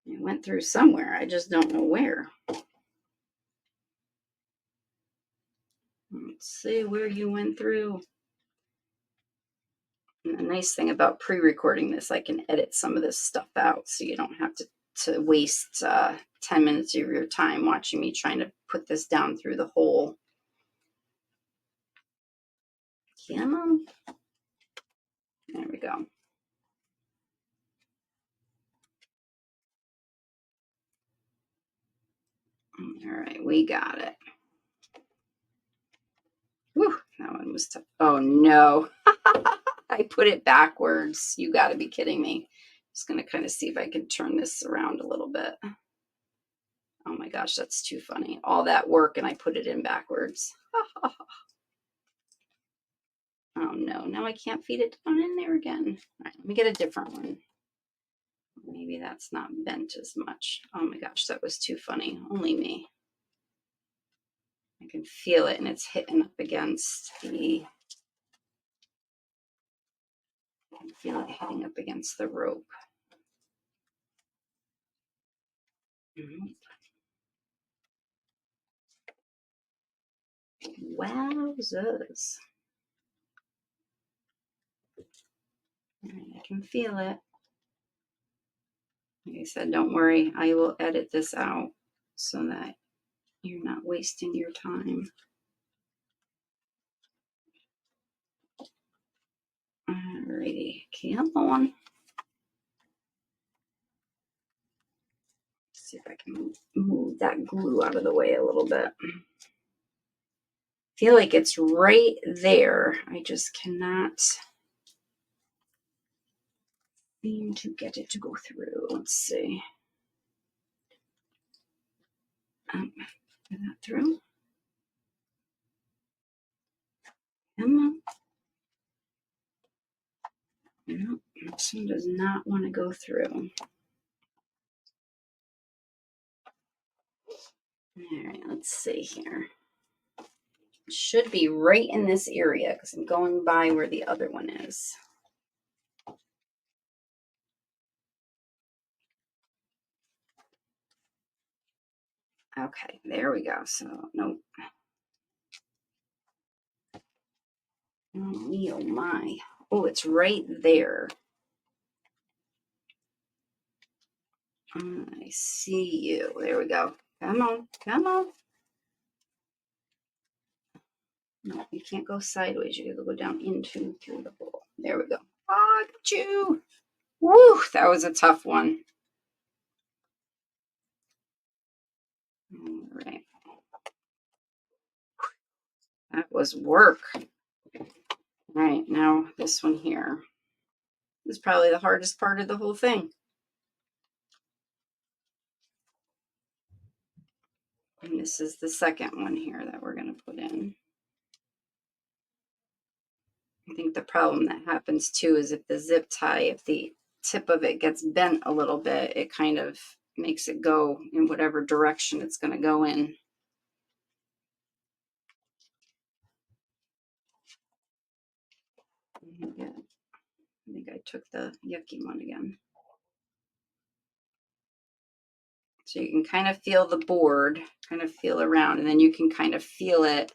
It went through somewhere. I just don't know where. Let's see where you went through. And the nice thing about pre-recording this, I can edit some of this stuff out, so you don't have to waste 10 minutes of your time watching me trying to put this down through the hole. Come on. There we go. All right, we got it. Whew, that one was tough. Oh no. I put it backwards. You got to be kidding me. Just going to kind of see if I can turn this around a little bit. Oh my gosh, that's too funny. All that work and I put it in backwards. Oh no, now I can't feed it down in there again. All right, let me get a different one. Maybe that's not bent as much. Oh my gosh, that was too funny. Only me. I can feel it and it's hitting up against the, I can feel it hitting up against the rope. Wowzers. All right, I can feel it. Like I said, don't worry. I will edit this out so that you're not wasting your time. Alrighty, come on. See if I can move that glue out of the way a little bit. I feel like it's right there. I just cannot seem to get it to go through. Let's see. Get that through. Come on. No, this one does not want to go through. All right, let's see here. It should be right in this area because I'm going by where the other one is. Okay, there we go. So, nope. Oh my. Oh, it's right there. I see you. There we go. Come on. Come on. No, you can't go sideways. You gotta go down through the hole. There we go. Ah, got you. Woo, that was a tough one. All right. That was work. All right, now this one here is probably the hardest part of the whole thing. And this is the second one here that we're going to put in. I think the problem that happens too is if the zip tie, if the tip of it gets bent a little bit, it kind of makes it go in whatever direction it's going to go in. I think I took the yucky one again. So you can kind of feel the board, kind of feel around, and then you can kind of feel it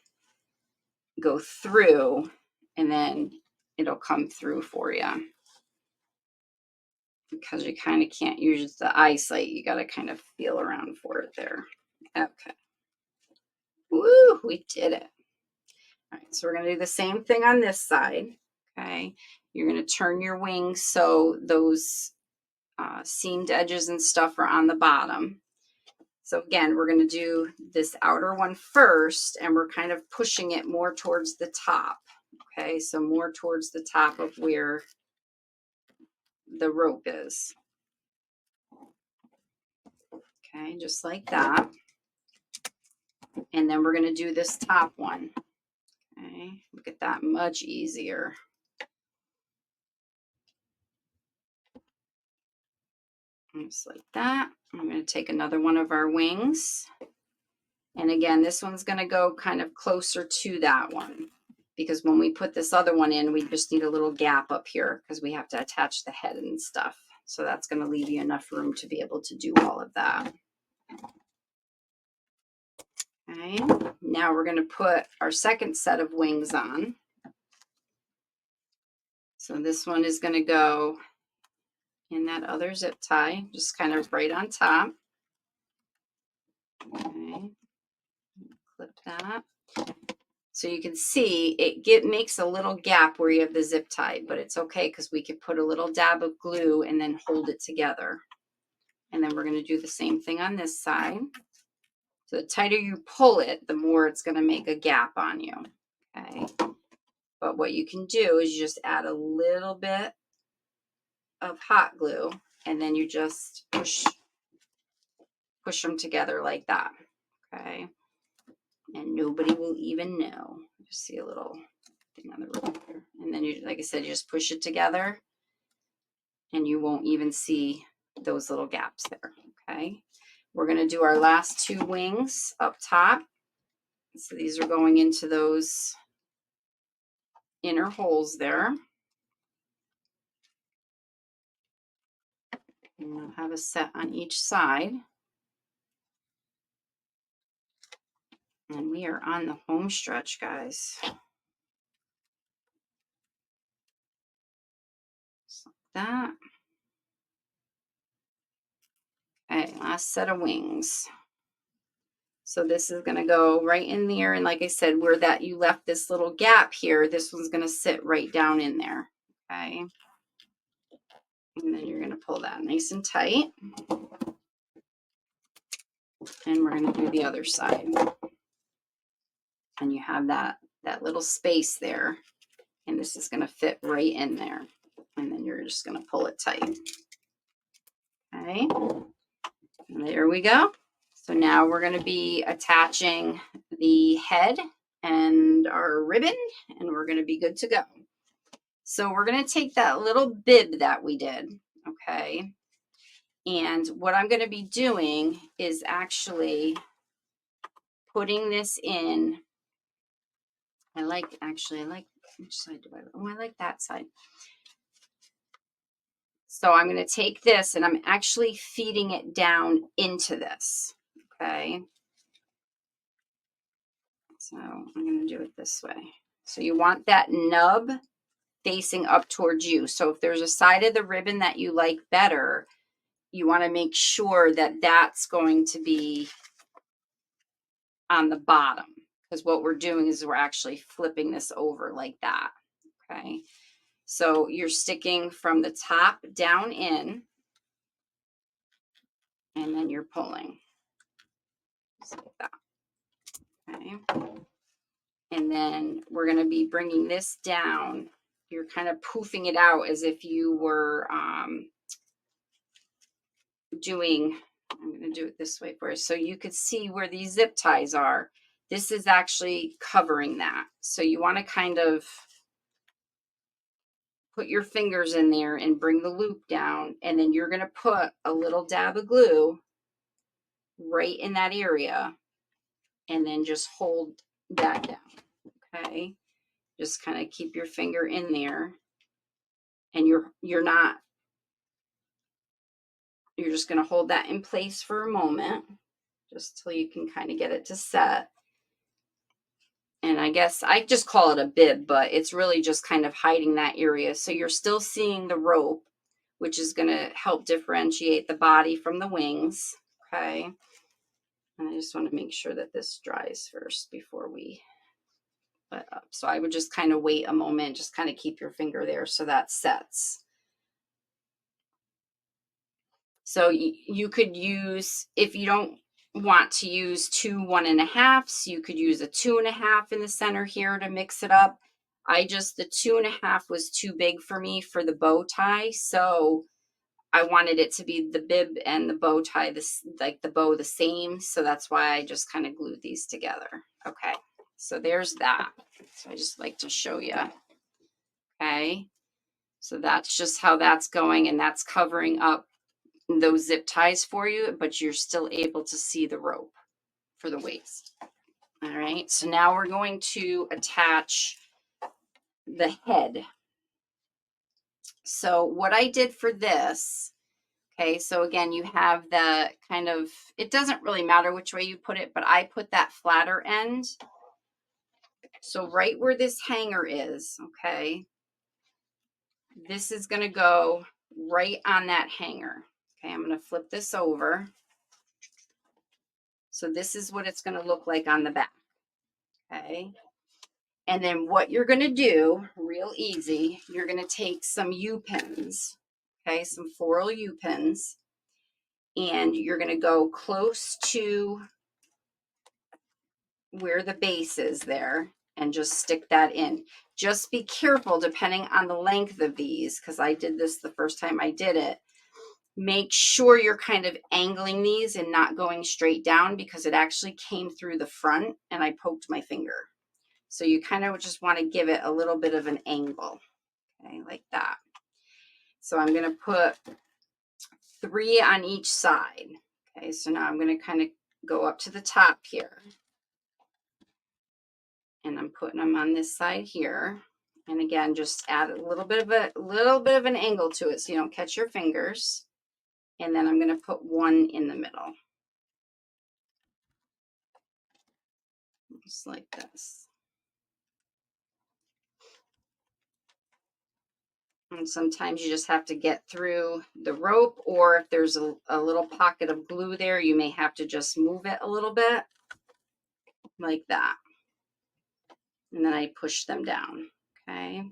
go through, and then it'll come through for you. Because you kind of can't use the eyesight, you got to kind of feel around for it there. Okay. Woo, we did it. All right, so we're going to do the same thing on this side. Okay. You're going to turn your wings so those seamed edges and stuff are on the bottom. So again, we're going to do this outer one first, and we're kind of pushing it more towards the top. Okay, so more towards the top of where the rope is. Okay, just like that. And then we're going to do this top one. Okay, look at that, much easier. Just like that. I'm going to take another one of our wings. And again, this one's going to go kind of closer to that one, because when we put this other one in, we just need a little gap up here because we have to attach the head and stuff. So that's going to leave you enough room to be able to do all of that. Okay, now we're going to put our second set of wings on. So this one is going to go in that other zip tie, just kind of right on top. Okay, clip that. So you can see it makes a little gap where you have the zip tie, but it's okay because we could put a little dab of glue and then hold it together. And then we're going to do the same thing on this side. So the tighter you pull it, the more it's going to make a gap on you. Okay. But what you can do is you just add a little bit of hot glue, and then you just push them together like that. Okay. And nobody will even know. Just see a little thing on the rope here. And then you, like I said, you just push it together and you won't even see those little gaps there. Okay. We're going to do our last two wings up top. So these are going into those inner holes there. And we'll have a set on each side. And we are on the home stretch, guys. Just like that. Okay, last set of wings. So this is going to go right in there. And like I said, where that you left this little gap here, this one's going to sit right down in there. Okay. And then you're going to pull that nice and tight. And we're going to do the other side. And you have that little space there. And this is going to fit right in there. And then you're just going to pull it tight. Okay. And there we go. So now we're going to be attaching the head and our ribbon, and we're going to be good to go. So we're going to take that little bib that we did, okay? And what I'm going to be doing is actually putting this in. I like, which side do I like? Oh, I like that side. So I'm going to take this and I'm actually feeding it down into this, okay? So I'm going to do it this way. So you want that nub facing up towards you. So if there's a side of the ribbon that you like better, you want to make sure that that's going to be on the bottom, because what we're doing is we're actually flipping this over like that. Okay. So you're sticking from the top down in, and then you're pulling just like that. Okay. And then we're going to be bringing this down. You're kind of poofing it out as if you were doing I'm going to do it this way for you so you could see where these zip ties are. This is actually covering that. So you want to kind of put your fingers in there and bring the loop down, and then you're going to put a little dab of glue right in that area, and then just hold that down. Okay, just kind of keep your finger in there, and you're just going to hold that in place for a moment, just till you can kind of get it to set. And I guess I just call it a bib, but it's really just kind of hiding that area. So you're still seeing the rope, which is going to help differentiate the body from the wings. Okay. And I just want to make sure that this dries first before we put up. So I would just kind of wait a moment, just kind of keep your finger there so that sets. So you could use, if you don't want to use 2 1.5s, you could use a 2.5 in the center here to mix it up. The 2.5 was too big for me for the bow tie, so I wanted it to be the bib and the bow tie, like the bow the same, so that's why I just kind of glued these together. Okay, so there's that. So I just like to show you. Okay, so that's just how that's going, and that's covering up those zip ties for you, but you're still able to see the rope for the waist. All right, so now we're going to attach the head. So what I did for this, okay, so again, you have the kind of, it doesn't really matter which way you put it, but I put that flatter end. So right where this hanger is, okay, this is going to go right on that hanger. Okay, I'm going to flip this over. So this is what it's going to look like on the back. Okay. And then what you're going to do, real easy, you're going to take some U-pins, okay, some floral U-pins, and you're going to go close to where the base is there and just stick that in. Just be careful depending on the length of these, because I did this the first time I did it. Make sure you're kind of angling these and not going straight down, because it actually came through the front and I poked my finger. So you kind of just want to give it a little bit of an angle, okay, like that. So I'm going to put 3 on each side. Okay, so now I'm going to kind of go up to the top here. And I'm putting them on this side here. And again, just add a little bit of an angle to it so you don't catch your fingers. And then I'm going to put 1 in the middle. Just like this. And sometimes you just have to get through the rope, or if there's a little pocket of glue there, you may have to just move it a little bit like that. And then I push them down, okay?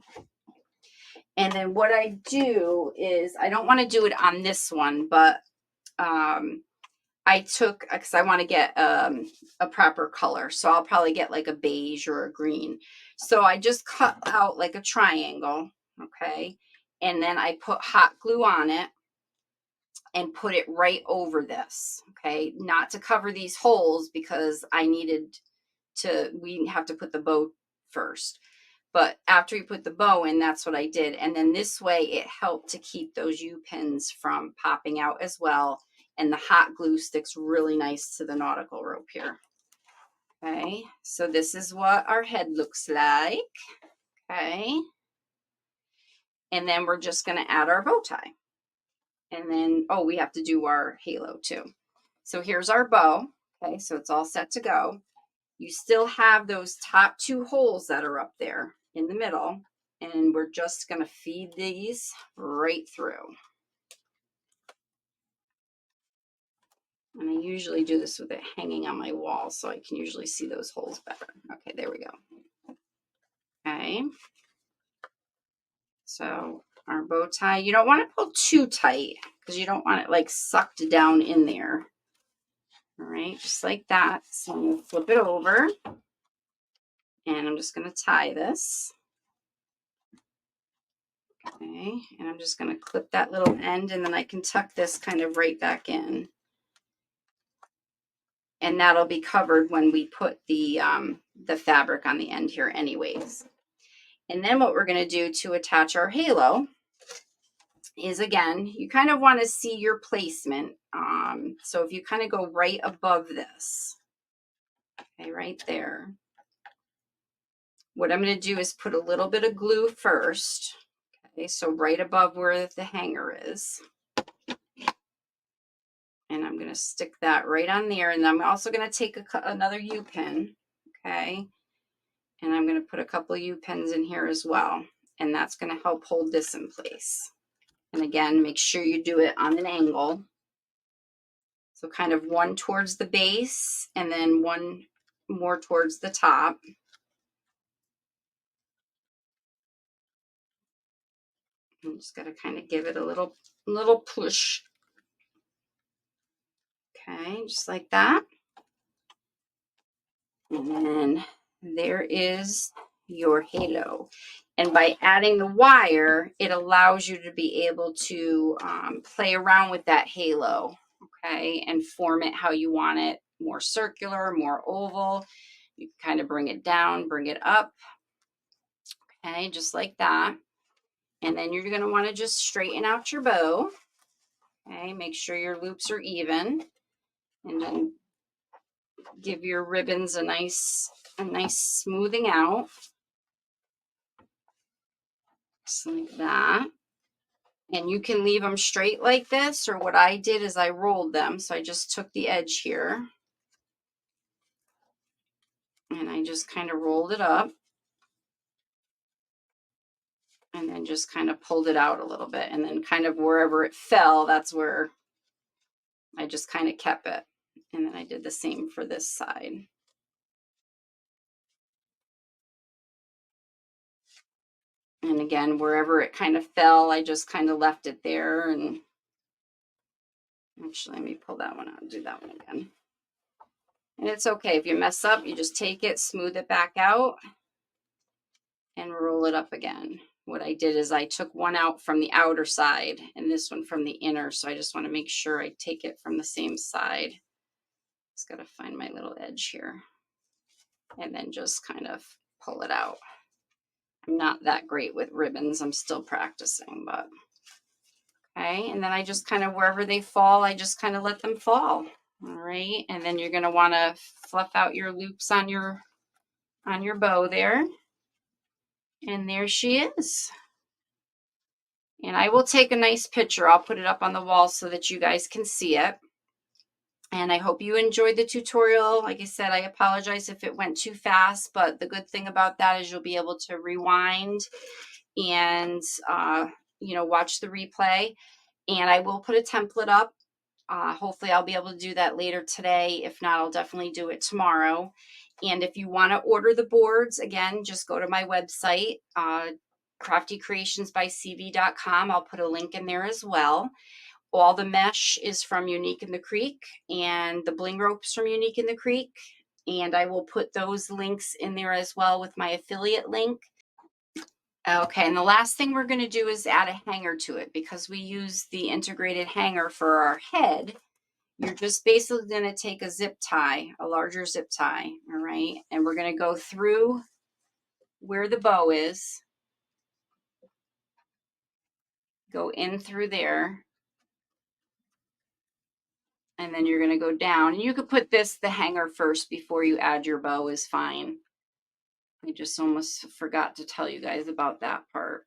And then what I do is, I don't want to do it on this one, but I took, because I want to get a proper color, so I'll probably get like a beige or a green. So I just cut out like a triangle, okay? And then I put hot glue on it and put it right over this, okay? Not to cover these holes, because we have to put the bow first. But after you put the bow in, that's what I did. And then this way it helped to keep those U-pins from popping out as well. And the hot glue sticks really nice to the nautical rope here. Okay, so this is what our head looks like. Okay. And then we're just going to add our bow tie. And then, oh, we have to do our halo too. So here's our bow. Okay, so it's all set to go. You still have those top 2 holes that are up there in the middle, and we're just going to feed these right through. And I usually do this with it hanging on my wall, so I can usually see those holes better. Okay, there we go. Okay. So our bow tie, you don't want to pull too tight, because you don't want it like sucked down in there. All right, just like that. So I'm going to flip it over, and I'm just going to tie this. Okay, and I'm just going to clip that little end, and then I can tuck this kind of right back in. and that'll be covered when we put the fabric on the end here anyways. And then what we're going to do to attach our halo is, again, you kind of want to see your placement. So if you kind of go right above this, okay, right there, what I'm going to do is put a little bit of glue first. Okay, so right above where the hanger is. And I'm going to stick that right on there. And I'm also going to take another U-pin, okay? And I'm going to put a couple U-pins in here as well. And that's going to help hold this in place. And again, make sure you do it on an angle. So kind of one towards the base and then one more towards the top. I'm just going to kind of give it a little push. Okay, just like that. And then there is your halo. And by adding the wire, it allows you to be able to play around with that halo, okay, and form it how you want it, more circular, more oval. You can kind of bring it down, bring it up, okay, just like that. And then you're going to want to just straighten out your bow, okay, make sure your loops are even, and then give your ribbons a nice smoothing out. Just like that. And you can leave them straight like this, or what I did is I rolled them. So I just took the edge here and I just kind of rolled it up and then just kind of pulled it out a little bit. And then kind of wherever it fell, that's where I just kind of kept it. And then I did the same for this side. And again, wherever it kind of fell, I just kind of left it there. And actually, let me pull that one out and do that one again. And it's okay if you mess up, you just take it, smooth it back out, and roll it up again. What I did is I took one out from the outer side and this one from the inner. So I just want to make sure I take it from the same side. Just got to find my little edge here and then just kind of pull it out. I'm not that great with ribbons. I'm still practicing, but okay. And then I just kind of, wherever they fall, I just kind of let them fall. All right. And then you're going to want to fluff out your loops on your bow there. And there she is. And I will take a nice picture. I'll put it up on the wall so that you guys can see it. And I hope you enjoyed the tutorial. Like I said, I apologize if it went too fast, but the good thing about that is you'll be able to rewind and, watch the replay. And I will put a template up. Hopefully I'll be able to do that later today. If not, I'll definitely do it tomorrow. And if you want to order the boards, again, just go to my website, craftycreationsbycv.com. I'll put a link in there as well. All the mesh is from Unique in the Creek, and the bling ropes from Unique in the Creek. And I will put those links in there as well with my affiliate link. Okay, and the last thing we're going to do is add a hanger to it because we use the integrated hanger for our head. You're just basically going to take a zip tie, a larger zip tie, all right? And we're going to go through where the bow is, go in through there, and then you're going to go down. And you could put the hanger first before you add your bow is fine. I just almost forgot to tell you guys about that part.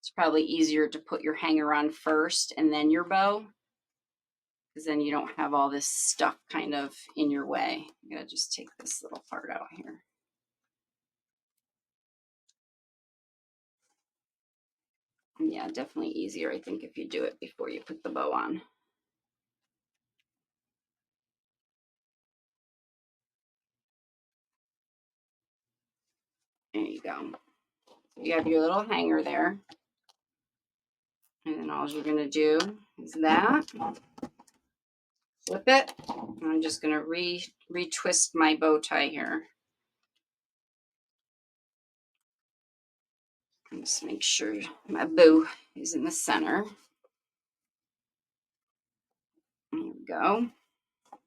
It's probably easier to put your hanger on first and then your bow, because then you don't have all this stuff kind of in your way. I'm going to just take this little part out here. Yeah, definitely easier, I think, if you do it before you put the bow on. There you go. You have your little hanger there. And then all you're going to do is that. Flip it. And I'm just going to retwist my bow tie here. And just make sure my bow is in the center. go.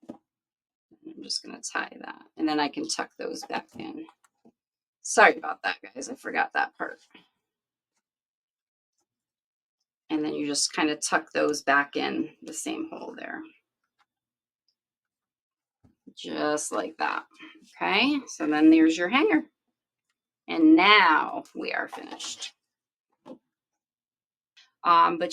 I'm just going to tie that, and then I can tuck those back in. Sorry about that, guys. I forgot that part. And then you just kind of tuck those back in the same hole there. Just like that. Okay, so then there's your hanger. And now we are finished. But you